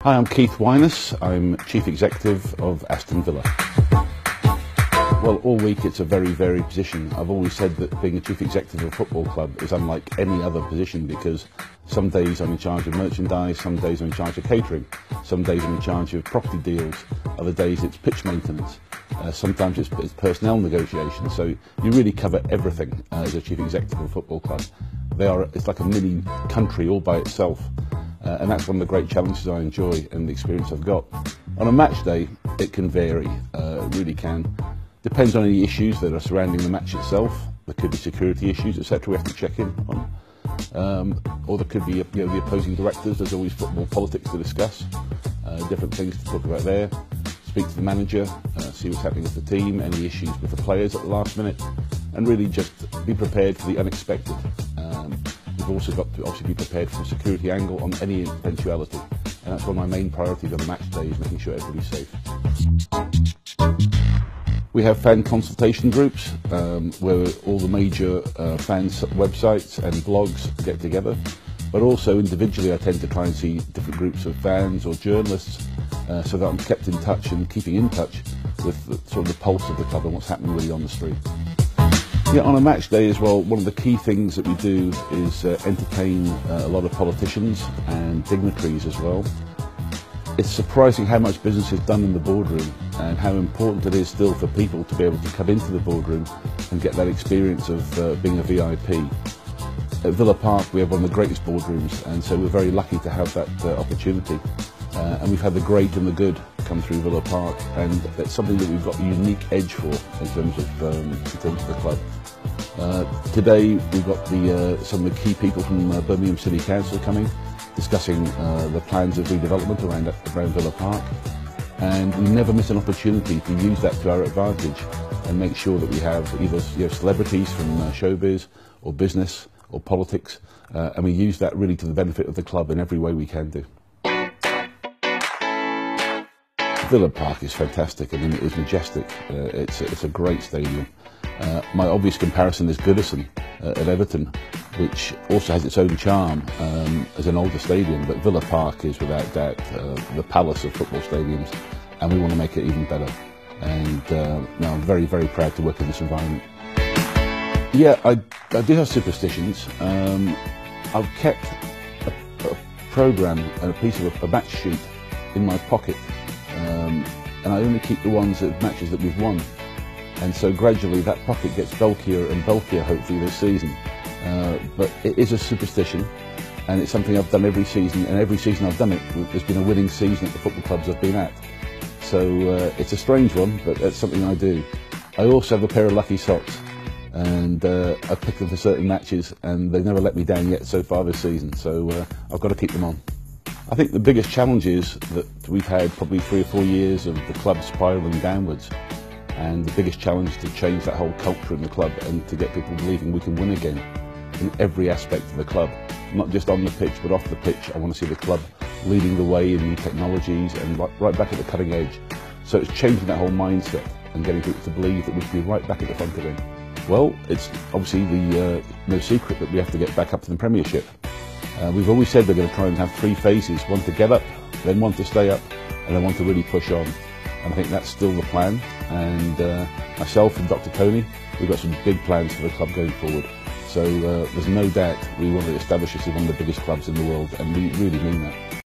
Hi, I'm Keith Wyness. I'm Chief Executive of Aston Villa. Well, all week it's a very varied position. I've always said that being a Chief Executive of a football club is unlike any other position because some days I'm in charge of merchandise, some days I'm in charge of catering, some days I'm in charge of property deals, other days it's pitch maintenance, sometimes it's personnel negotiations. So you really cover everything as a Chief Executive of a football club. It's like a mini country all by itself. And that's one of the great challenges I enjoy and the experience I've got. On a match day, it can vary, it really can. Depends on any issues that are surrounding the match itself. There could be security issues, etc. we have to check in on. Or there could be the opposing directors. There's always football politics to discuss, different things to talk about there. Speak to the manager, see what's happening with the team, any issues with the players at the last minute, and really just be prepared for the unexpected. We've also got to obviously be prepared for a security angle on any eventuality, and that's one of my main priorities on a match day, is making sure everybody's safe. We have fan consultation groups where all the major fans' websites and blogs get together, but also individually I tend to try and see different groups of fans or journalists so that I'm kept in touch and keeping in touch with sort of the pulse of the club and what's happening really on the street. Yeah, on a match day as well, one of the key things that we do is entertain a lot of politicians and dignitaries as well. It's surprising how much business is done in the boardroom and how important it is still for people to be able to come into the boardroom and get that experience of being a VIP. At Villa Park we have one of the greatest boardrooms, and so we're very lucky to have that opportunity. And we've had the great and the good come through Villa Park, and that's something that we've got a unique edge for in terms of the club. Today we've got some of the key people from Birmingham City Council coming, discussing the plans of redevelopment around Villa Park, and we never miss an opportunity to use that to our advantage and make sure that we have either celebrities from showbiz or business or politics, and we use that really to the benefit of the club in every way we can do. Villa Park is fantastic. I mean, it is majestic. It's a great stadium. My obvious comparison is Goodison at Everton, which also has its own charm as an older stadium, but Villa Park is without doubt the palace of football stadiums, and we want to make it even better. And now I'm very, very proud to work in this environment. Yeah, I do have superstitions. I've kept a programme and a piece of a match sheet in my pocket, and I only keep the matches that we've won. And so gradually that pocket gets bulkier and bulkier, hopefully, this season. But it is a superstition, and it's something I've done every season, and every season I've done it, there's been a winning season at the football clubs I've been at. So it's a strange one, but that's something I do. I also have a pair of lucky socks, and I pick them for certain matches, and they've never let me down yet so far this season, so I've got to keep them on. I think the biggest challenge is that we've had probably 3 or 4 years of the club spiralling downwards. And the biggest challenge is to change that whole culture in the club and to get people believing we can win again in every aspect of the club. Not just on the pitch, but off the pitch. I want to see the club leading the way in new technologies and right back at the cutting edge. So it's changing that whole mindset and getting people to believe that we can be right back at the front again. Well, it's obviously no secret that we have to get back up to the Premiership. We've always said we're going to try and have 3 phases, one to get up, then one to stay up, and then one to really push on. And I think that's still the plan, and myself and Dr. Tony, we've got some big plans for the club going forward. So there's no doubt we want to establish this as one of the biggest clubs in the world, and we really mean that.